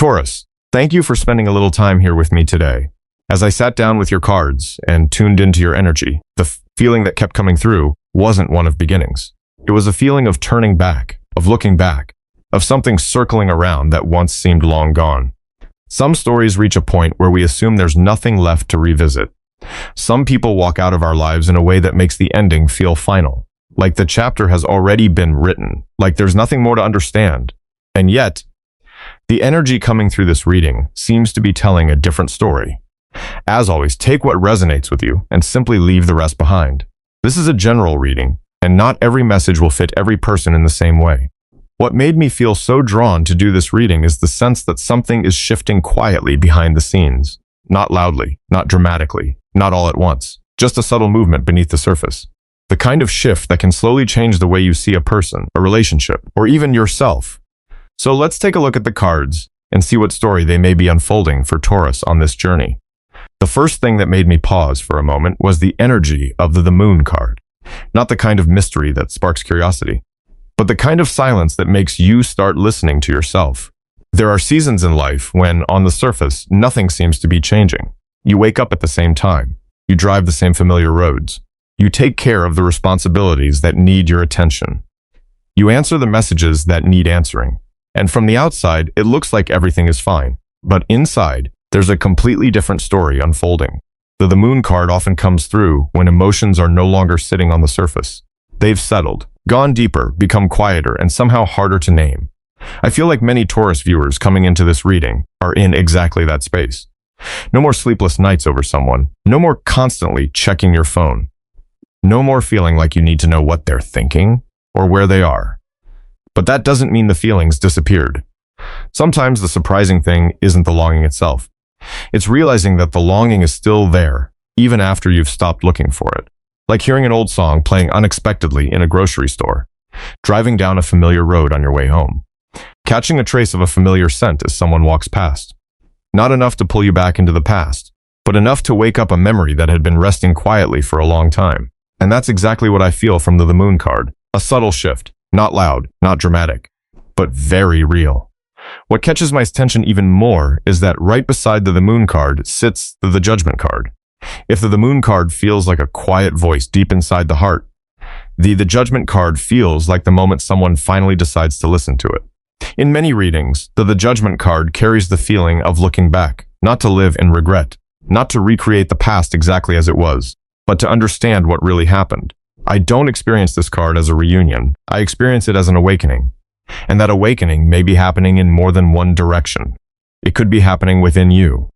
Taurus, thank you for spending a little time here with me today. As I sat down with your cards and tuned into your energy, the feeling that kept coming through wasn't one of beginnings. It was a feeling of turning back, of looking back, of something circling around that once seemed long gone. Some stories reach a point where we assume there's nothing left to revisit. Some people walk out of our lives in a way that makes the ending feel final, like the chapter has already been written, like there's nothing more to understand. And yet, the energy coming through this reading seems to be telling a different story. As always, take what resonates with you and simply leave the rest behind. This is a general reading, and not every message will fit every person in the same way. What made me feel so drawn to do this reading is the sense that something is shifting quietly behind the scenes. Not loudly, not dramatically, not all at once, just a subtle movement beneath the surface. The kind of shift that can slowly change the way you see a person, a relationship, or even yourself. So let's take a look at the cards and see what story they may be unfolding for Taurus on this journey. The first thing that made me pause for a moment was the energy of the Moon card. Not the kind of mystery that sparks curiosity, but the kind of silence that makes you start listening to yourself. There are seasons in life when, on the surface, nothing seems to be changing. You wake up at the same time. You drive the same familiar roads. You take care of the responsibilities that need your attention. You answer the messages that need answering. And from the outside, it looks like everything is fine. But inside, there's a completely different story unfolding. The Moon card often comes through when emotions are no longer sitting on the surface. They've settled, gone deeper, become quieter, and somehow harder to name. I feel like many Taurus viewers coming into this reading are in exactly that space. No more sleepless nights over someone. No more constantly checking your phone. No more feeling like you need to know what they're thinking or where they are. But that doesn't mean the feelings disappeared. Sometimes the surprising thing isn't the longing itself. It's realizing that the longing is still there, even after you've stopped looking for it. Like hearing an old song playing unexpectedly in a grocery store, driving down a familiar road on your way home, catching a trace of a familiar scent as someone walks past. Not enough to pull you back into the past, but enough to wake up a memory that had been resting quietly for a long time. And that's exactly what I feel from the Moon card. A subtle shift, not loud, not dramatic, but very real. What catches my attention even more is that right beside the Moon card sits the Judgment card. If the Moon card feels like a quiet voice deep inside the heart, the Judgment card feels like the moment someone finally decides to listen to it. In many readings, the Judgment card carries the feeling of looking back, not to live in regret, not to recreate the past exactly as it was, but to understand what really happened. I don't experience this card as a reunion. I experience it as an awakening. And that awakening may be happening in more than one direction. It could be happening within you.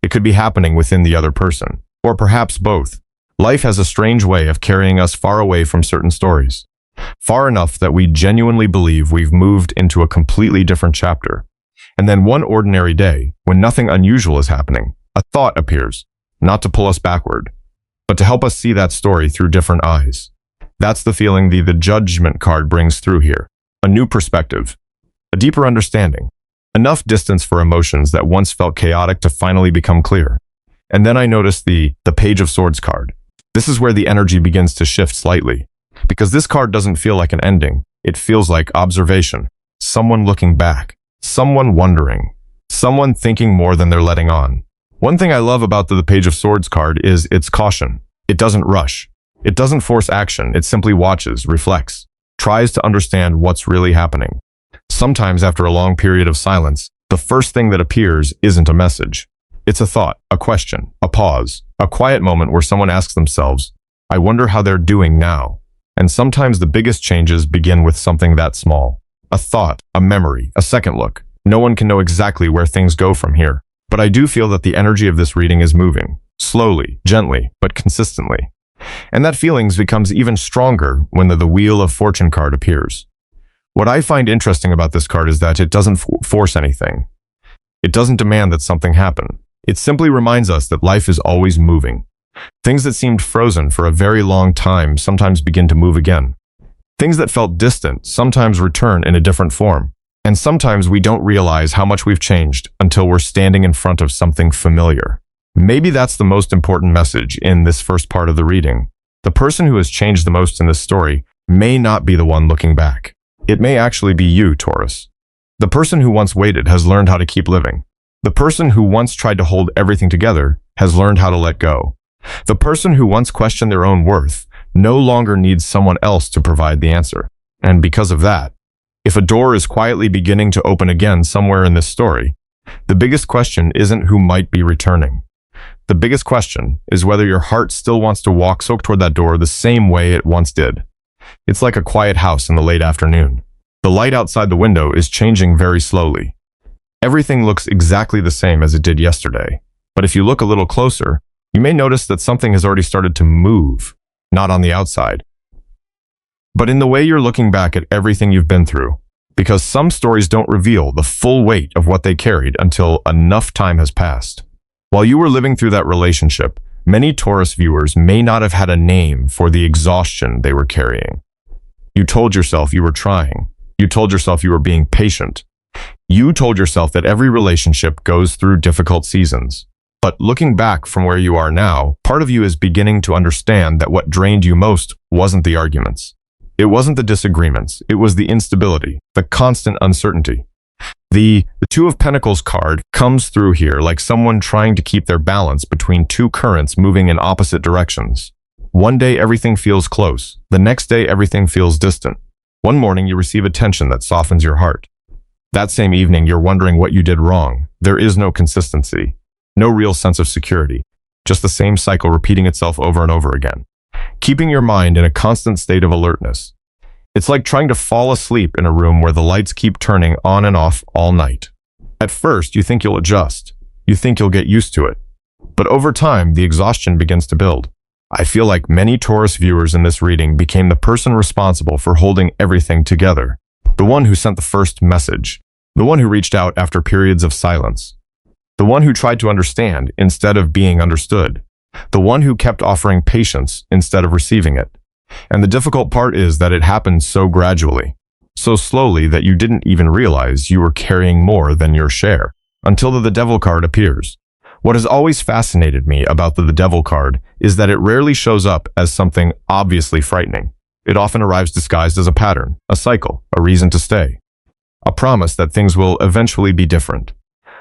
It could be happening within the other person, or perhaps both. Life has a strange way of carrying us far away from certain stories, far enough that we genuinely believe we've moved into a completely different chapter. And then one ordinary day, when nothing unusual is happening, a thought appears, not to pull us backward, but to help us see that story through different eyes. That's the feeling the Judgment card brings through here. A new perspective, a deeper understanding, enough distance for emotions that once felt chaotic to finally become clear. And then I noticed the Page of Swords card. This is where the energy begins to shift slightly, because this card doesn't feel like an ending. It feels like observation, someone looking back, someone wondering, someone thinking more than they're letting on. One thing I love about the Page of Swords card is its caution. It doesn't rush. It doesn't force action. It simply watches, reflects, tries to understand what's really happening. Sometimes after a long period of silence, the first thing that appears isn't a message. It's a thought, a question, a pause, a quiet moment where someone asks themselves, I wonder how they're doing now. And sometimes the biggest changes begin with something that small. A thought, a memory, a second look. No one can know exactly where things go from here. But I do feel that the energy of this reading is moving, slowly, gently, but consistently. And that feeling becomes even stronger when the Wheel of Fortune card appears. What I find interesting about this card is that it doesn't force anything. It doesn't demand that something happen. It simply reminds us that life is always moving. Things that seemed frozen for a very long time sometimes begin to move again. Things that felt distant sometimes return in a different form. And sometimes we don't realize how much we've changed until we're standing in front of something familiar. Maybe that's the most important message in this first part of the reading. The person who has changed the most in this story may not be the one looking back. It may actually be you, Taurus. The person who once waited has learned how to keep living. The person who once tried to hold everything together has learned how to let go. The person who once questioned their own worth no longer needs someone else to provide the answer. And because of that, if a door is quietly beginning to open again somewhere in this story, the biggest question isn't who might be returning. The biggest question is whether your heart still wants to walk toward that door the same way it once did. It's like a quiet house in the late afternoon. The light outside the window is changing very slowly. Everything looks exactly the same as it did yesterday. But if you look a little closer, you may notice that something has already started to move, not on the outside, but in the way you're looking back at everything you've been through, because some stories don't reveal the full weight of what they carried until enough time has passed. While you were living through that relationship, many Taurus viewers may not have had a name for the exhaustion they were carrying. You told yourself you were trying. You told yourself you were being patient. You told yourself that every relationship goes through difficult seasons. But looking back from where you are now, part of you is beginning to understand that what drained you most wasn't the arguments. It wasn't the disagreements. It was the instability, the constant uncertainty. The Two of Pentacles card comes through here like someone trying to keep their balance between two currents moving in opposite directions. One day everything feels close. The next day everything feels distant. One morning you receive attention that softens your heart. That same evening you're wondering what you did wrong. There is no consistency, no real sense of security, just the same cycle repeating itself over and over again, keeping your mind in a constant state of alertness. It's like trying to fall asleep in a room where the lights keep turning on and off all night. At first, you think you'll adjust. You think you'll get used to it. But over time, the exhaustion begins to build. I feel like many Taurus viewers in this reading became the person responsible for holding everything together. The one who sent the first message. The one who reached out after periods of silence. The one who tried to understand instead of being understood. The one who kept offering patience instead of receiving it. And the difficult part is that it happened so gradually, so slowly that you didn't even realize you were carrying more than your share, until the Devil card appears. What has always fascinated me about the Devil card is that it rarely shows up as something obviously frightening. It often arrives disguised as a pattern, a cycle, a reason to stay. A promise that things will eventually be different.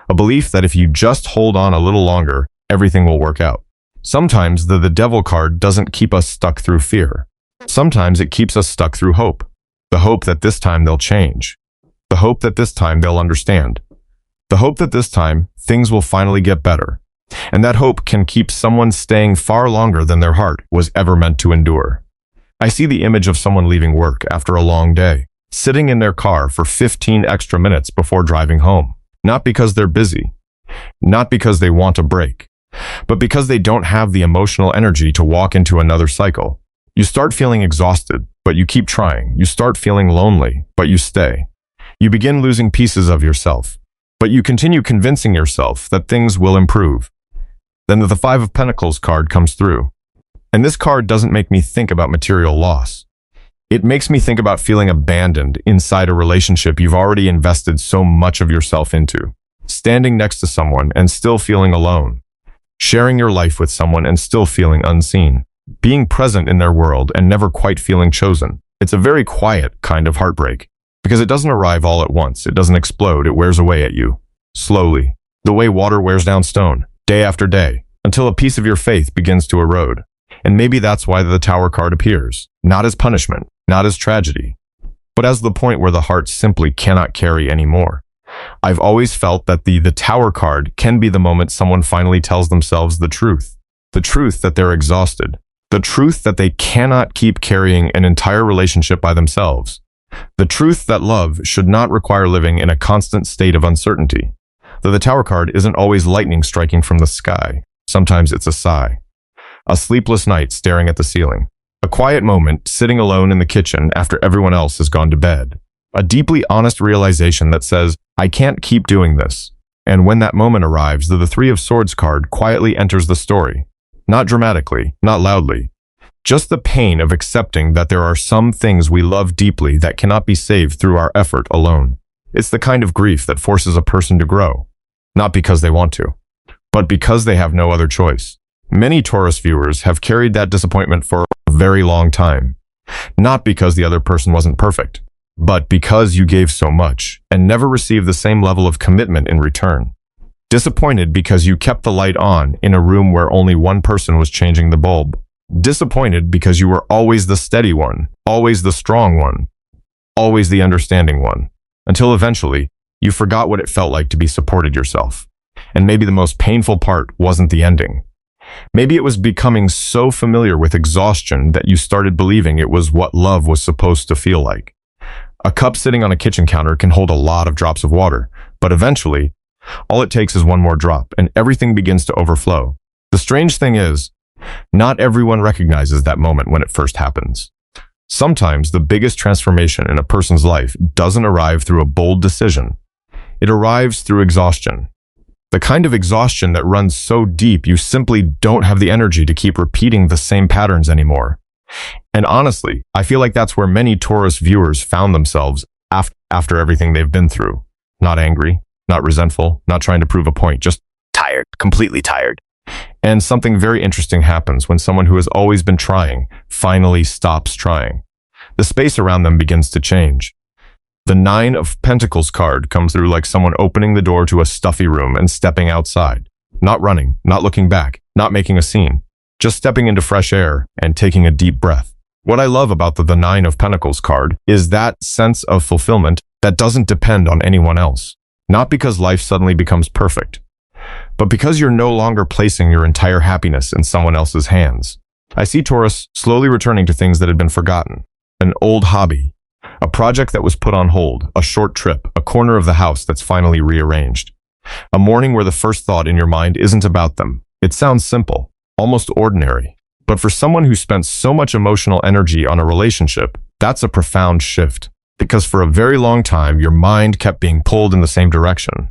A belief that if you just hold on a little longer, everything will work out. Sometimes the Devil card doesn't keep us stuck through fear. Sometimes it keeps us stuck through hope. The hope that this time they'll change. The hope that this time they'll understand. The hope that this time things will finally get better. And that hope can keep someone staying far longer than their heart was ever meant to endure. I see the image of someone leaving work after a long day, sitting in their car for 15 extra minutes before driving home. Not because they're busy, not because they want a break, but because they don't have the emotional energy to walk into another cycle. You start feeling exhausted, but you keep trying. You start feeling lonely, but you stay. You begin losing pieces of yourself, but you continue convincing yourself that things will improve. Then the Five of Pentacles card comes through. And this card doesn't make me think about material loss. It makes me think about feeling abandoned inside a relationship you've already invested so much of yourself into. Standing next to someone and still feeling alone. Sharing your life with someone and still feeling unseen. Being present in their world and never quite feeling chosen. It's a very quiet kind of heartbreak, because it doesn't arrive all at once. It doesn't explode. It wears away at you, slowly, the way water wears down stone, day after day, until a piece of your faith begins to erode. And maybe that's why the Tower card appears, not as punishment, not as tragedy, but as the point where the heart simply cannot carry anymore. I've always felt that the Tower card can be the moment someone finally tells themselves the truth that they're exhausted. The truth that they cannot keep carrying an entire relationship by themselves. The truth that love should not require living in a constant state of uncertainty. Though the Tower card isn't always lightning striking from the sky. Sometimes it's a sigh. A sleepless night staring at the ceiling. A quiet moment sitting alone in the kitchen after everyone else has gone to bed. A deeply honest realization that says, I can't keep doing this. And when that moment arrives, the Three of Swords card quietly enters the story. Not dramatically, not loudly. Just the pain of accepting that there are some things we love deeply that cannot be saved through our effort alone. It's the kind of grief that forces a person to grow. Not because they want to, but because they have no other choice. Many Taurus viewers have carried that disappointment for a very long time. Not because the other person wasn't perfect, but because you gave so much and never received the same level of commitment in return. Disappointed because you kept the light on in a room where only one person was changing the bulb. Disappointed because you were always the steady one, always the strong one, always the understanding one, until eventually you forgot what it felt like to be supported yourself. And maybe the most painful part wasn't the ending. Maybe it was becoming so familiar with exhaustion that you started believing it was what love was supposed to feel like. A cup sitting on a kitchen counter can hold a lot of drops of water, but eventually, all it takes is one more drop, and everything begins to overflow. The strange thing is, not everyone recognizes that moment when it first happens. Sometimes the biggest transformation in a person's life doesn't arrive through a bold decision. It arrives through exhaustion. The kind of exhaustion that runs so deep you simply don't have the energy to keep repeating the same patterns anymore. And honestly, I feel like that's where many Taurus viewers found themselves after everything they've been through. Not angry, not resentful, not trying to prove a point, just tired, completely tired. And something very interesting happens when someone who has always been trying finally stops trying. The space around them begins to change. The Nine of Pentacles card comes through like someone opening the door to a stuffy room and stepping outside. Not running, not looking back, not making a scene, just stepping into fresh air and taking a deep breath. What I love about the Nine of Pentacles card is that sense of fulfillment that doesn't depend on anyone else. Not because life suddenly becomes perfect, but because you're no longer placing your entire happiness in someone else's hands. I see Taurus slowly returning to things that had been forgotten. An old hobby, a project that was put on hold, a short trip, a corner of the house that's finally rearranged. A morning where the first thought in your mind isn't about them. It sounds simple, almost ordinary. But for someone who spent so much emotional energy on a relationship, that's a profound shift. Because for a very long time, your mind kept being pulled in the same direction.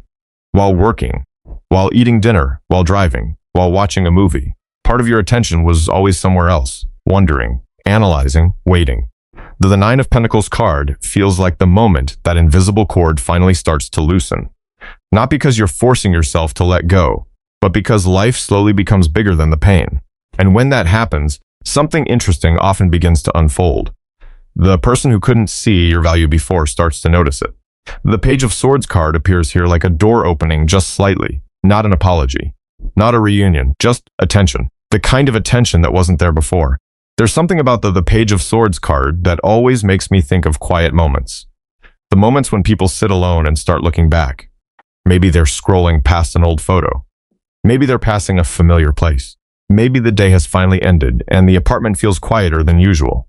While working, while eating dinner, while driving, while watching a movie, part of your attention was always somewhere else, wondering, analyzing, waiting. The Nine of Pentacles card feels like the moment that invisible cord finally starts to loosen. Not because you're forcing yourself to let go, but because life slowly becomes bigger than the pain. And when that happens, something interesting often begins to unfold. The person who couldn't see your value before starts to notice it. The Page of Swords card appears here like a door opening just slightly, not an apology, not a reunion, just attention. The kind of attention that wasn't there before. There's something about the Page of Swords card that always makes me think of quiet moments. The moments when people sit alone and start looking back. Maybe they're scrolling past an old photo. Maybe they're passing a familiar place. Maybe the day has finally ended and the apartment feels quieter than usual.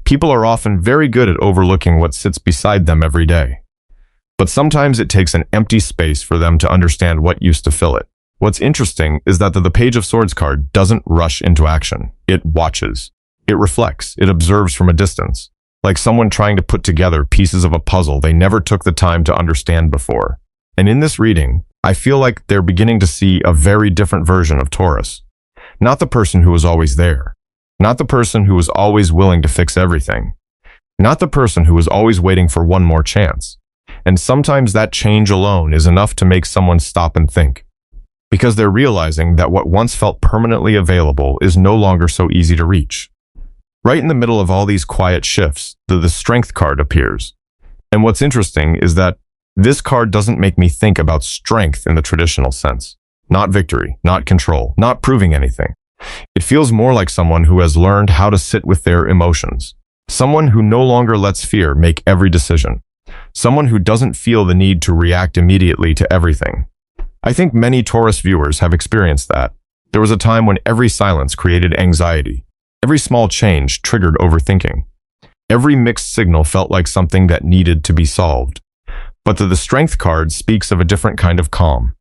People are often very good at overlooking what sits beside them every day. But sometimes it takes an empty space for them to understand what used to fill it. What's interesting is that the Page of Swords card doesn't rush into action. It watches. It reflects. It observes from a distance. Like someone trying to put together pieces of a puzzle they never took the time to understand before. And in this reading, I feel like they're beginning to see a very different version of Taurus. Not the person who was always there. Not the person who was always willing to fix everything. Not the person who was always waiting for one more chance. And sometimes that change alone is enough to make someone stop and think. Because they're realizing that what once felt permanently available is no longer so easy to reach. Right in the middle of all these quiet shifts, the Strength card appears. And what's interesting is that this card doesn't make me think about strength in the traditional sense. Not victory, not control, not proving anything. It feels more like someone who has learned how to sit with their emotions. Someone who no longer lets fear make every decision. Someone who doesn't feel the need to react immediately to everything. I think many Taurus viewers have experienced that. There was a time when every silence created anxiety. Every small change triggered overthinking. Every mixed signal felt like something that needed to be solved. But the Strength card speaks of a different kind of calm.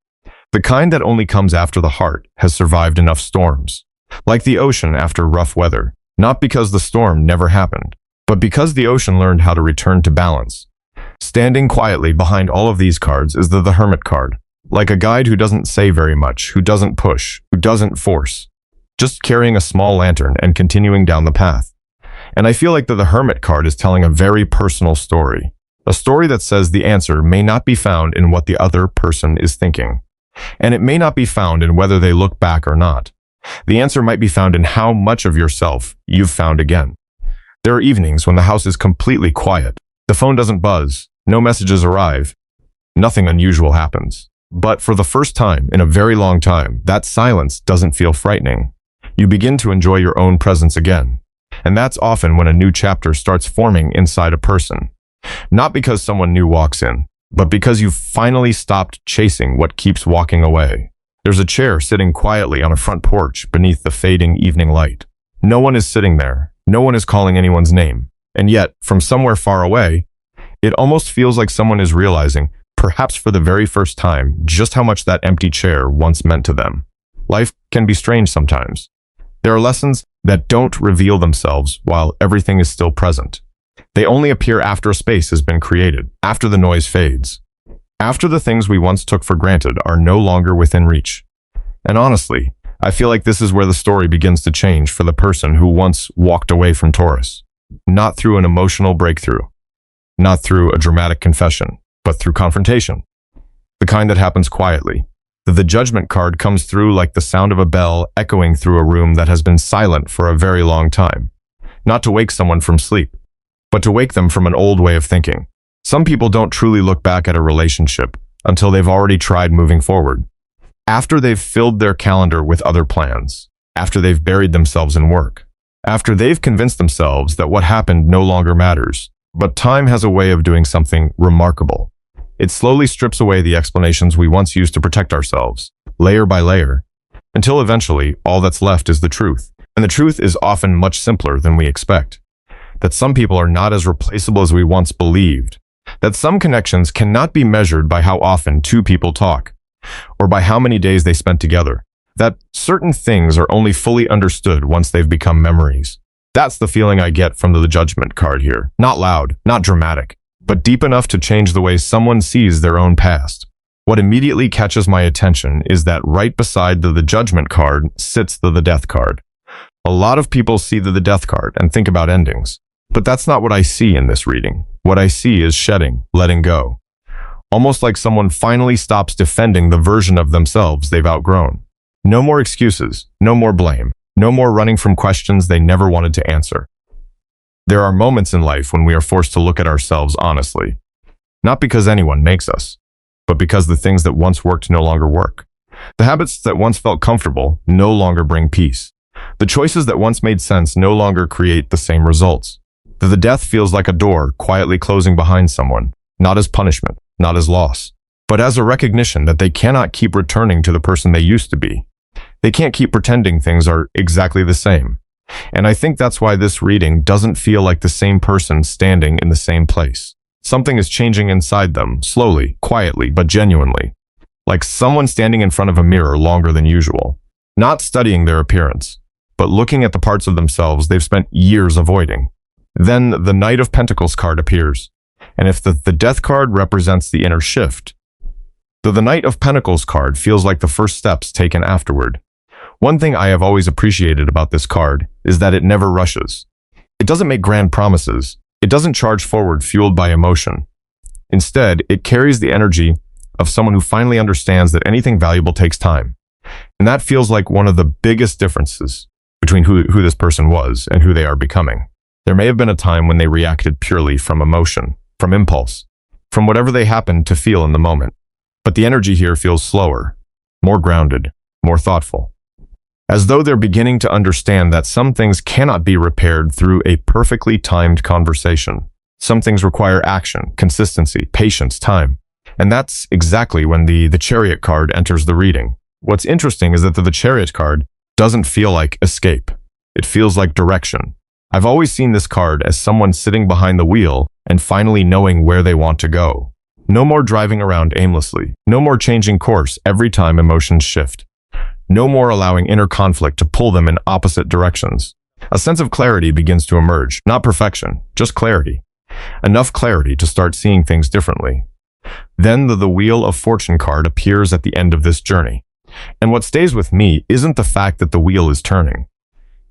The kind that only comes after the heart has survived enough storms. Like the ocean after rough weather. Not because the storm never happened, but because the ocean learned how to return to balance. Standing quietly behind all of these cards is the Hermit card. Like a guide who doesn't say very much, who doesn't push, who doesn't force. Just carrying a small lantern and continuing down the path. And I feel like the Hermit card is telling a very personal story. A story that says the answer may not be found in what the other person is thinking. And it may not be found in whether they look back or not. The answer might be found in how much of yourself you've found again. There are evenings when the house is completely quiet. The phone doesn't buzz, no messages arrive, nothing unusual happens. But for the first time in a very long time, that silence doesn't feel frightening. You begin to enjoy your own presence again. And that's often when a new chapter starts forming inside a person. Not because someone new walks in, but because you've finally stopped chasing what keeps walking away. There's a chair sitting quietly on a front porch beneath the fading evening light. No one is sitting there. No one is calling anyone's name. And yet, from somewhere far away, it almost feels like someone is realizing, perhaps for the very first time, just how much that empty chair once meant to them. Life can be strange sometimes. There are lessons that don't reveal themselves while everything is still present. They only appear after a space has been created, after the noise fades, after the things we once took for granted are no longer within reach. And honestly, I feel like this is where the story begins to change for the person who once walked away from Taurus. Not through an emotional breakthrough, not through a dramatic confession, but through confrontation. The kind that happens quietly. The judgment card comes through like the sound of a bell echoing through a room that has been silent for a very long time. Not to wake someone from sleep, but to wake them from an old way of thinking. Some people don't truly look back at a relationship until they've already tried moving forward. After they've filled their calendar with other plans, after they've buried themselves in work, after they've convinced themselves that what happened no longer matters. But time has a way of doing something remarkable. It slowly strips away the explanations we once used to protect ourselves, layer by layer, until eventually all that's left is the truth. And the truth is often much simpler than we expect. That some people are not as replaceable as we once believed. That some connections cannot be measured by how often two people talk, or by how many days they spent together. That certain things are only fully understood once they've become memories. That's the feeling I get from the judgment card here. Not loud, not dramatic, but deep enough to change the way someone sees their own past. What immediately catches my attention is that right beside the judgment card sits the death card. A lot of people see the death card and think about endings, but that's not what I see in this reading. What I see is shedding, letting go. Almost like someone finally stops defending the version of themselves they've outgrown. No more excuses, no more blame. No more running from questions they never wanted to answer. There are moments in life when we are forced to look at ourselves honestly. Not because anyone makes us, but because the things that once worked no longer work. The habits that once felt comfortable no longer bring peace. The choices that once made sense no longer create the same results. The death feels like a door quietly closing behind someone, not as punishment, not as loss, but as a recognition that they cannot keep returning to the person they used to be. They can't keep pretending things are exactly the same. And I think that's why this reading doesn't feel like the same person standing in the same place. Something is changing inside them, slowly, quietly, but genuinely. Like someone standing in front of a mirror longer than usual. Not studying their appearance, but looking at the parts of themselves they've spent years avoiding. Then the Knight of Pentacles card appears. And if the Death card represents the inner shift, the Knight of Pentacles card feels like the first steps taken afterward. One thing I have always appreciated about this card is that it never rushes. It doesn't make grand promises. It doesn't charge forward fueled by emotion. Instead, it carries the energy of someone who finally understands that anything valuable takes time. And that feels like one of the biggest differences between who this person was and who they are becoming. There may have been a time when they reacted purely from emotion, from impulse, from whatever they happened to feel in the moment. But the energy here feels slower, more grounded, more thoughtful. As though they're beginning to understand that some things cannot be repaired through a perfectly timed conversation. Some things require action, consistency, patience, time. And that's exactly when the Chariot card enters the reading. What's interesting is that the Chariot card doesn't feel like escape. It feels like direction. I've always seen this card as someone sitting behind the wheel and finally knowing where they want to go. No more driving around aimlessly. No more changing course every time emotions shift. No more allowing inner conflict to pull them in opposite directions. A sense of clarity begins to emerge, not perfection, just clarity. Enough clarity to start seeing things differently. Then the Wheel of Fortune card appears at the end of this journey. And what stays with me isn't the fact that the wheel is turning.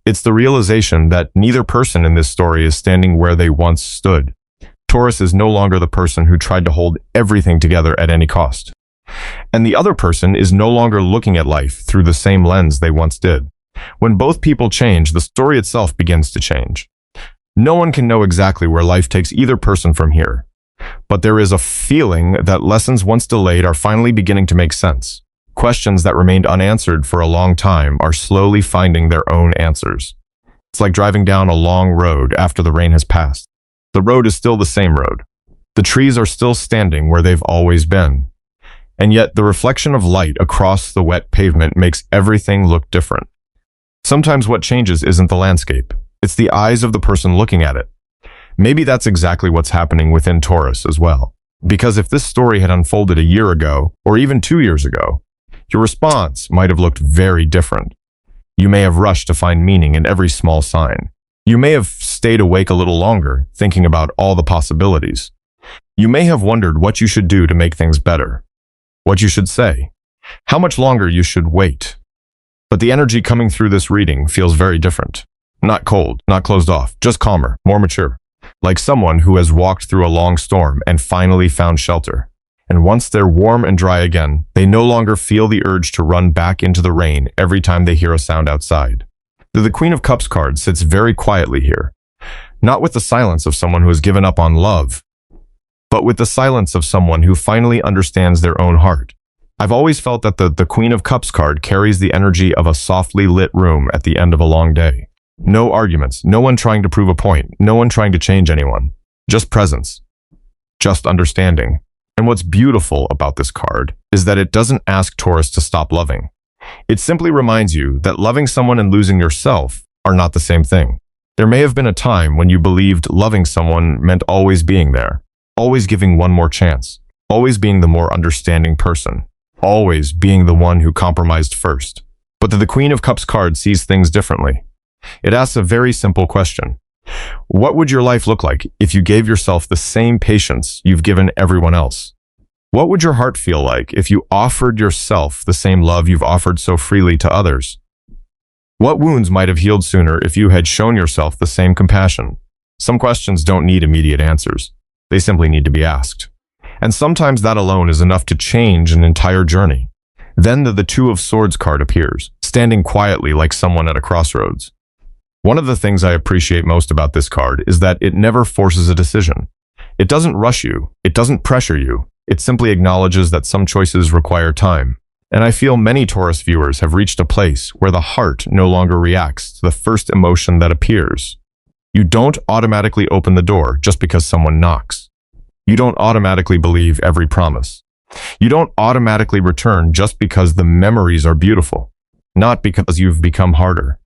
It's the realization that neither person in this story is standing where they once stood. Taurus is no longer the person who tried to hold everything together at any cost. And the other person is no longer looking at life through the same lens they once did. When both people change, the story itself begins to change. No one can know exactly where life takes either person from here, but there is a feeling that lessons once delayed are finally beginning to make sense. Questions that remained unanswered for a long time are slowly finding their own answers. It's like driving down a long road after the rain has passed. The road is still the same road. The trees are still standing where they've always been. And yet the reflection of light across the wet pavement makes everything look different. Sometimes what changes isn't the landscape. It's the eyes of the person looking at it. Maybe that's exactly what's happening within Taurus as well. Because if this story had unfolded a year ago, or even 2 years ago, your response might have looked very different. You may have rushed to find meaning in every small sign. You may have stayed awake a little longer, thinking about all the possibilities. You may have wondered what you should do to make things better, what you should say, how much longer you should wait. But the energy coming through this reading feels very different. Not cold, not closed off, just calmer, more mature. Like someone who has walked through a long storm and finally found shelter. And once they're warm and dry again, they no longer feel the urge to run back into the rain every time they hear a sound outside. The Queen of Cups card sits very quietly here, not with the silence of someone who has given up on love, but with the silence of someone who finally understands their own heart. I've always felt that the Queen of Cups card carries the energy of a softly lit room at the end of a long day. No arguments, no one trying to prove a point, no one trying to change anyone. Just presence, just understanding. And what's beautiful about this card is that it doesn't ask Taurus to stop loving. It simply reminds you that loving someone and losing yourself are not the same thing. There may have been a time when you believed loving someone meant always being there, always giving one more chance, always being the more understanding person, always being the one who compromised first. But the Queen of Cups card sees things differently. It asks a very simple question. What would your life look like if you gave yourself the same patience you've given everyone else? What would your heart feel like if you offered yourself the same love you've offered so freely to others? What wounds might have healed sooner if you had shown yourself the same compassion? Some questions don't need immediate answers. They simply need to be asked. And sometimes that alone is enough to change an entire journey. Then the Two of Swords card appears, standing quietly like someone at a crossroads. One of the things I appreciate most about this card is that it never forces a decision. It doesn't rush you. It doesn't pressure you. It simply acknowledges that some choices require time. And I feel many Taurus viewers have reached a place where the heart no longer reacts to the first emotion that appears. You don't automatically open the door just because someone knocks. You don't automatically believe every promise. You don't automatically return just because the memories are beautiful. Not because you've become harder,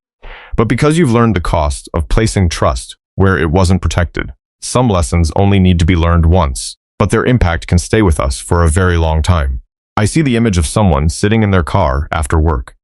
but because you've learned the cost of placing trust where it wasn't protected. Some lessons only need to be learned once, but their impact can stay with us for a very long time. I see the image of someone sitting in their car after work,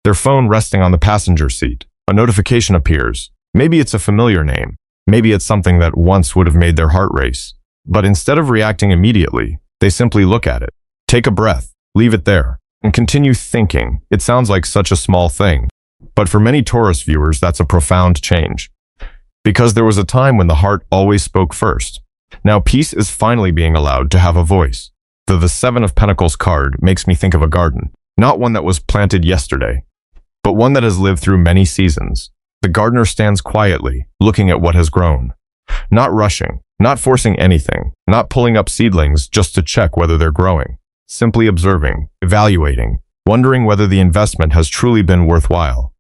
their phone resting on the passenger seat. A notification appears. Maybe it's a familiar name. Maybe it's something that once would have made their heart race. But instead of reacting immediately, they simply look at it, take a breath, leave it there, and continue thinking. It sounds like such a small thing, but for many Taurus viewers, that's a profound change. Because there was a time when the heart always spoke first. Now peace is finally being allowed to have a voice. The Seven of Pentacles card makes me think of a garden, not one that was planted yesterday, but one that has lived through many seasons. The gardener stands quietly, looking at what has grown, not rushing, not forcing anything, not pulling up seedlings just to check whether they're growing, simply observing, evaluating, wondering whether the investment has truly been worthwhile.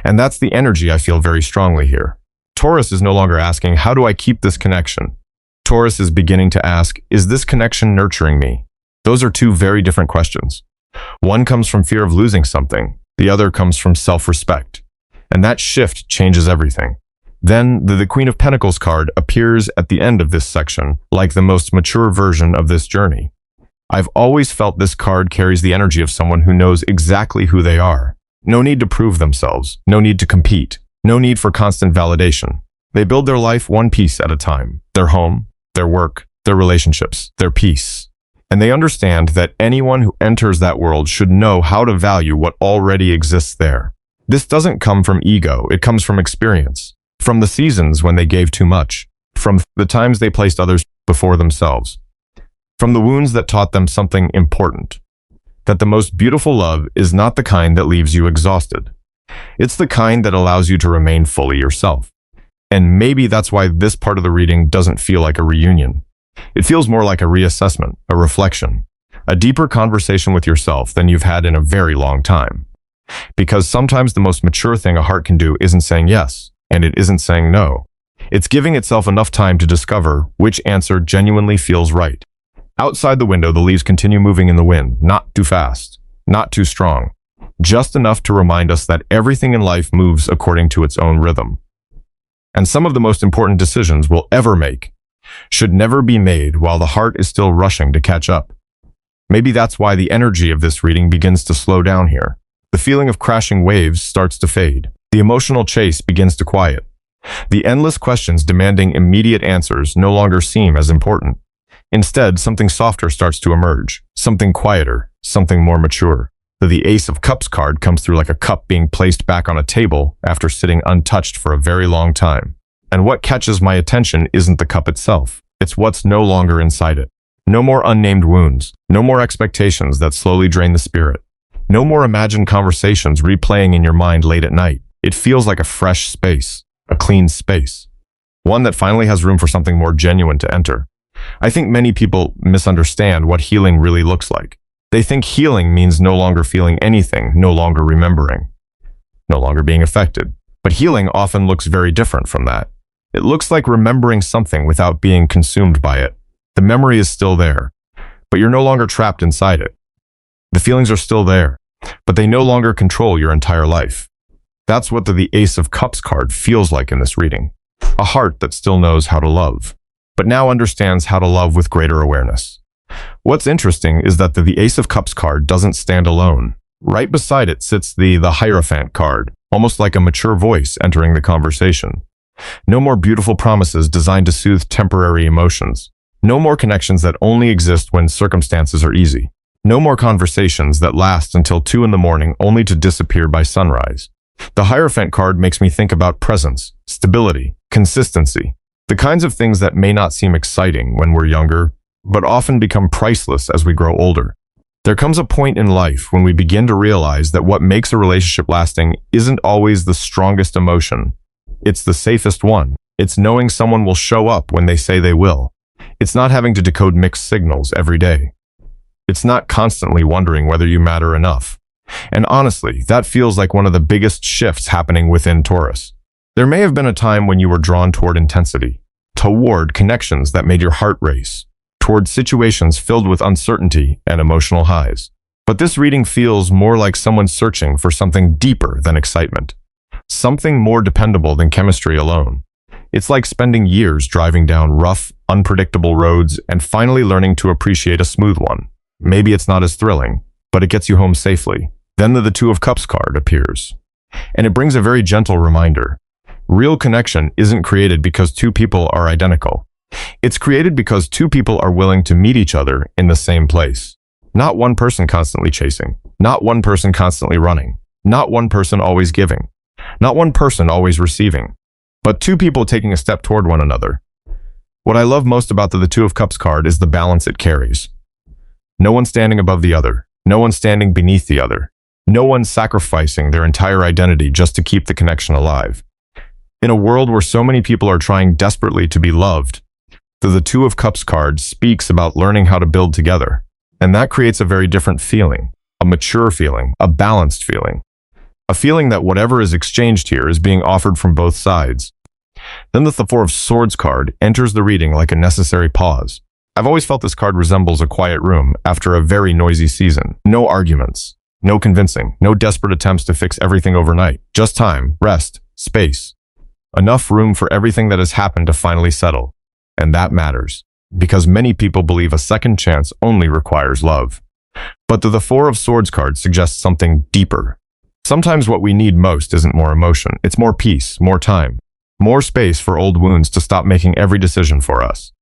And that's the energy I feel very strongly here. Taurus is no longer asking, how do I keep this connection? Taurus is beginning to ask, is this connection nurturing me? Those are two very different questions. One comes from fear of losing something. The other comes from self-respect. And that shift changes everything. Then the Queen of Pentacles card appears at the end of this section, like the most mature version of this journey. I've always felt this card carries the energy of someone who knows exactly who they are. No need to prove themselves. No need to compete. No need for constant validation. They build their life one piece at a time. Their home, their work, their relationships, their peace. And they understand that anyone who enters that world should know how to value what already exists there. This doesn't come from ego. It comes from experience. From the seasons when they gave too much. From the times they placed others before themselves. From the wounds that taught them something important. That the most beautiful love is not the kind that leaves you exhausted. It's the kind that allows you to remain fully yourself. And maybe that's why this part of the reading doesn't feel like a reunion. It feels more like a reassessment, a reflection, a deeper conversation with yourself than you've had in a very long time. Because sometimes the most mature thing a heart can do isn't saying yes, and it isn't saying no. It's giving itself enough time to discover which answer genuinely feels right. Outside the window, the leaves continue moving in the wind, not too fast, not too strong, just enough to remind us that everything in life moves according to its own rhythm. And some of the most important decisions we'll ever make should never be made while the heart is still rushing to catch up. Maybe that's why the energy of this reading begins to slow down here. The feeling of crashing waves starts to fade. The emotional chase begins to quiet. The endless questions demanding immediate answers no longer seem as important. Instead, something softer starts to emerge, something quieter, something more mature. The Ace of Cups card comes through like a cup being placed back on a table after sitting untouched for a very long time. And what catches my attention isn't the cup itself. It's what's no longer inside it. No more unnamed wounds. No more expectations that slowly drain the spirit. No more imagined conversations replaying in your mind late at night. It feels like a fresh space, a clean space. One that finally has room for something more genuine to enter. I think many people misunderstand what healing really looks like. They think healing means no longer feeling anything, no longer remembering, no longer being affected. But healing often looks very different from that. It looks like remembering something without being consumed by it. The memory is still there, but you're no longer trapped inside it. The feelings are still there, but they no longer control your entire life. That's what the Ace of Cups card feels like in this reading. A heart that still knows how to love, but now understands how to love with greater awareness. What's interesting is that the Ace of Cups card doesn't stand alone. Right beside it sits the Hierophant card, almost like a mature voice entering the conversation. No more beautiful promises designed to soothe temporary emotions. No more connections that only exist when circumstances are easy. No more conversations that last until 2 in the morning only to disappear by sunrise. The Hierophant card makes me think about presence, stability, consistency, the kinds of things that may not seem exciting when we're younger, but often become priceless as we grow older. There comes a point in life when we begin to realize that what makes a relationship lasting isn't always the strongest emotion. It's the safest one. It's knowing someone will show up when they say they will. It's not having to decode mixed signals every day. It's not constantly wondering whether you matter enough. And honestly, that feels like one of the biggest shifts happening within Taurus. There may have been a time when you were drawn toward intensity, toward connections that made your heart race, toward situations filled with uncertainty and emotional highs. But this reading feels more like someone searching for something deeper than excitement, something more dependable than chemistry alone. It's like spending years driving down rough, unpredictable roads and finally learning to appreciate a smooth one. Maybe it's not as thrilling, but it gets you home safely. Then the Two of Cups card appears, and it brings a very gentle reminder. Real connection isn't created because two people are identical. It's created because two people are willing to meet each other in the same place. Not one person constantly chasing, not one person constantly running, not one person always giving, not one person always receiving, but two people taking a step toward one another. What I love most about the Two of Cups card is the balance it carries. No one standing above the other, no one standing beneath the other, no one sacrificing their entire identity just to keep the connection alive. In a world where so many people are trying desperately to be loved, the Two of Cups card speaks about learning how to build together. And that creates a very different feeling, a mature feeling, a balanced feeling. A feeling that whatever is exchanged here is being offered from both sides. Then the Four of Swords card enters the reading like a necessary pause. I've always felt this card resembles a quiet room after a very noisy season. No arguments, no convincing, no desperate attempts to fix everything overnight. Just time, rest, space. Enough room for everything that has happened to finally settle. And that matters, because many people believe a second chance only requires love. But the Four of Swords card suggests something deeper. Sometimes what we need most isn't more emotion, it's more peace, more time, more space for old wounds to stop making every decision for us.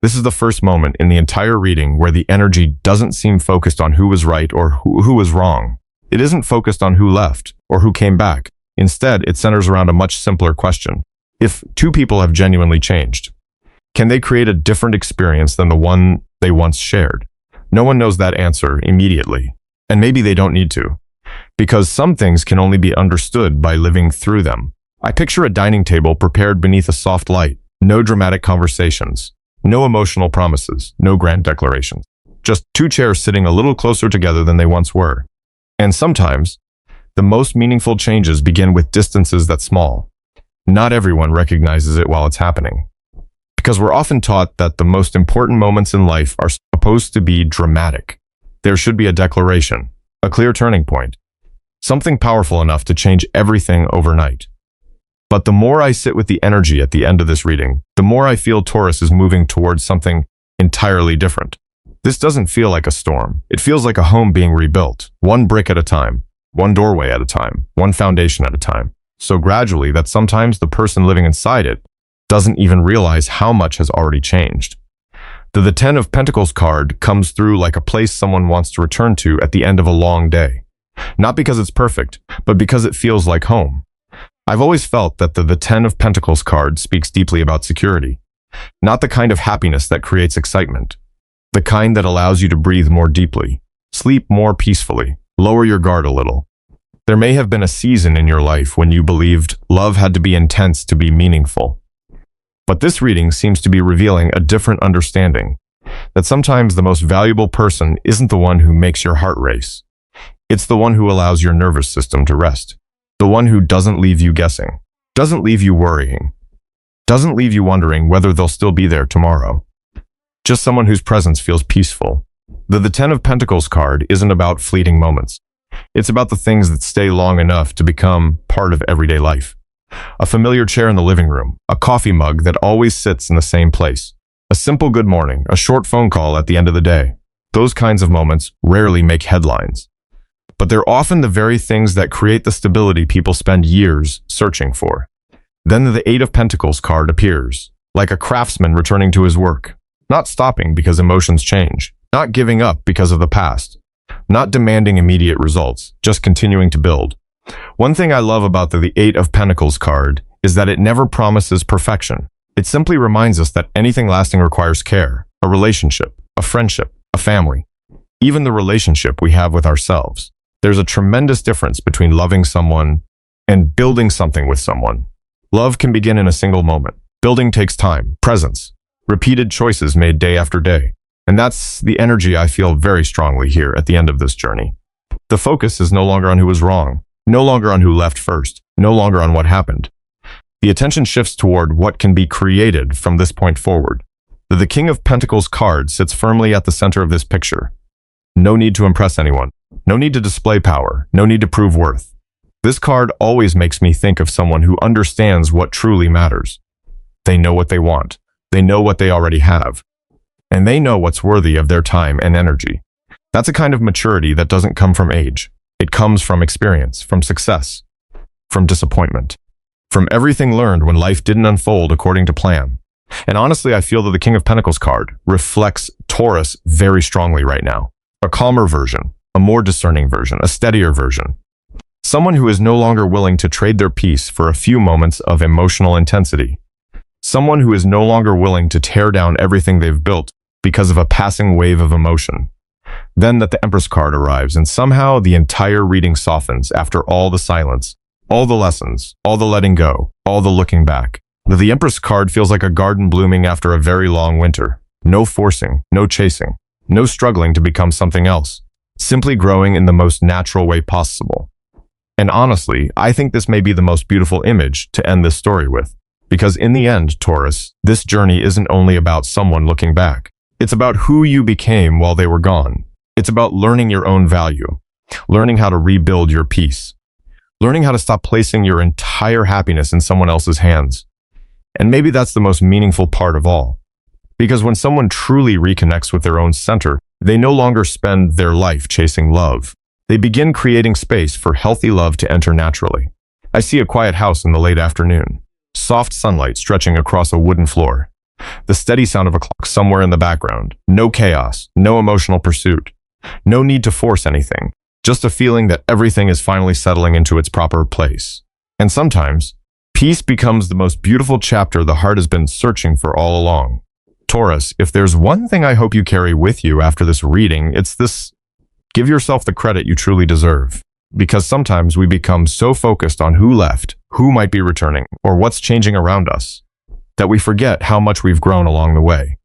This is the first moment in the entire reading where the energy doesn't seem focused on who was right or who was wrong. It isn't focused on who left or who came back. Instead, it centers around a much simpler question. If two people have genuinely changed, can they create a different experience than the one they once shared? No one knows that answer immediately, and maybe they don't need to, because some things can only be understood by living through them. I picture a dining table prepared beneath a soft light, no dramatic conversations, no emotional promises, no grand declarations. Just two chairs sitting a little closer together than they once were. And sometimes, the most meaningful changes begin with distances that small. Not everyone recognizes it while it's happening. Because we're often taught that the most important moments in life are supposed to be dramatic. There should be a declaration, a clear turning point, something powerful enough to change everything overnight. But the more I sit with the energy at the end of this reading, the more I feel Taurus is moving towards something entirely different. This doesn't feel like a storm. It feels like a home being rebuilt, one brick at a time, one doorway at a time, one foundation at a time. So gradually that sometimes the person living inside it doesn't even realize how much has already changed. The 10 of Pentacles card comes through like a place someone wants to return to at the end of a long day. Not because it's perfect, but because it feels like home. I've always felt that the 10 of Pentacles card speaks deeply about security. Not the kind of happiness that creates excitement. The kind that allows you to breathe more deeply, sleep more peacefully, lower your guard a little. There may have been a season in your life when you believed love had to be intense to be meaningful. But this reading seems to be revealing a different understanding, that sometimes the most valuable person isn't the one who makes your heart race. It's the one who allows your nervous system to rest. The one who doesn't leave you guessing, doesn't leave you worrying, doesn't leave you wondering whether they'll still be there tomorrow. Just someone whose presence feels peaceful. The 10 of Pentacles card isn't about fleeting moments. It's about the things that stay long enough to become part of everyday life. A familiar chair in the living room, a coffee mug that always sits in the same place, a simple good morning, a short phone call at the end of the day. Those kinds of moments rarely make headlines. But they're often the very things that create the stability people spend years searching for. Then the 8 of Pentacles card appears, like a craftsman returning to his work, not stopping because emotions change, not giving up because of the past, not demanding immediate results, just continuing to build. One thing I love about the 8 of Pentacles card is that it never promises perfection. It simply reminds us that anything lasting requires care, a relationship, a friendship, a family, even the relationship we have with ourselves. There's a tremendous difference between loving someone and building something with someone. Love can begin in a single moment. Building takes time, presence, repeated choices made day after day. And that's the energy I feel very strongly here at the end of this journey. The focus is no longer on who was wrong, no longer on who left first, no longer on what happened. The attention shifts toward what can be created from this point forward. The King of Pentacles card sits firmly at the center of this picture. No need to impress anyone. No need to display power. No need to prove worth. This card always makes me think of someone who understands what truly matters. They know what they want. They know what they already have. And they know what's worthy of their time and energy. That's a kind of maturity that doesn't come from age. It comes from experience, from success, from disappointment, from everything learned when life didn't unfold according to plan. And honestly, I feel that the King of Pentacles card reflects Taurus very strongly right now. A calmer version, a more discerning version, a steadier version. Someone who is no longer willing to trade their peace for a few moments of emotional intensity. Someone who is no longer willing to tear down everything they've built because of a passing wave of emotion. Then that the Empress card arrives and somehow the entire reading softens after all the silence, all the lessons, all the letting go, all the looking back. The Empress card feels like a garden blooming after a very long winter. No forcing, no chasing, no struggling to become something else. Simply growing in the most natural way possible. And honestly, I think this may be the most beautiful image to end this story with. Because in the end, Taurus, this journey isn't only about someone looking back. It's about who you became while they were gone. It's about learning your own value, learning how to rebuild your peace, learning how to stop placing your entire happiness in someone else's hands. And maybe that's the most meaningful part of all. Because when someone truly reconnects with their own center, they no longer spend their life chasing love. They begin creating space for healthy love to enter naturally. I see a quiet house in the late afternoon, soft sunlight stretching across a wooden floor, the steady sound of a clock somewhere in the background, no chaos, no emotional pursuit, no need to force anything, just a feeling that everything is finally settling into its proper place. And sometimes, peace becomes the most beautiful chapter the heart has been searching for all along. Taurus, if there's one thing I hope you carry with you after this reading, it's this: give yourself the credit you truly deserve. because sometimes we become so focused on who left, who might be returning, or what's changing around us, that we forget how much we've grown along the way.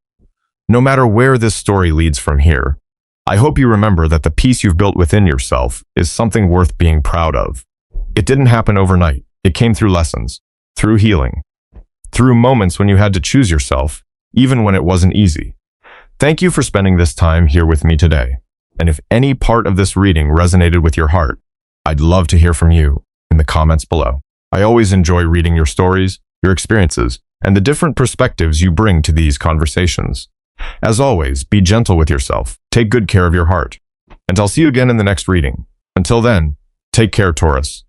No matter where this story leads from here, I hope you remember that the peace you've built within yourself is something worth being proud of. It didn't happen overnight. It came through lessons, through healing, through moments when you had to choose yourself, even when it wasn't easy. Thank you for spending this time here with me today. And if any part of this reading resonated with your heart, I'd love to hear from you in the comments below. I always enjoy reading your stories, your experiences, and the different perspectives you bring to these conversations. As always, be gentle with yourself, take good care of your heart, and I'll see you again in the next reading. Until then, take care, Taurus.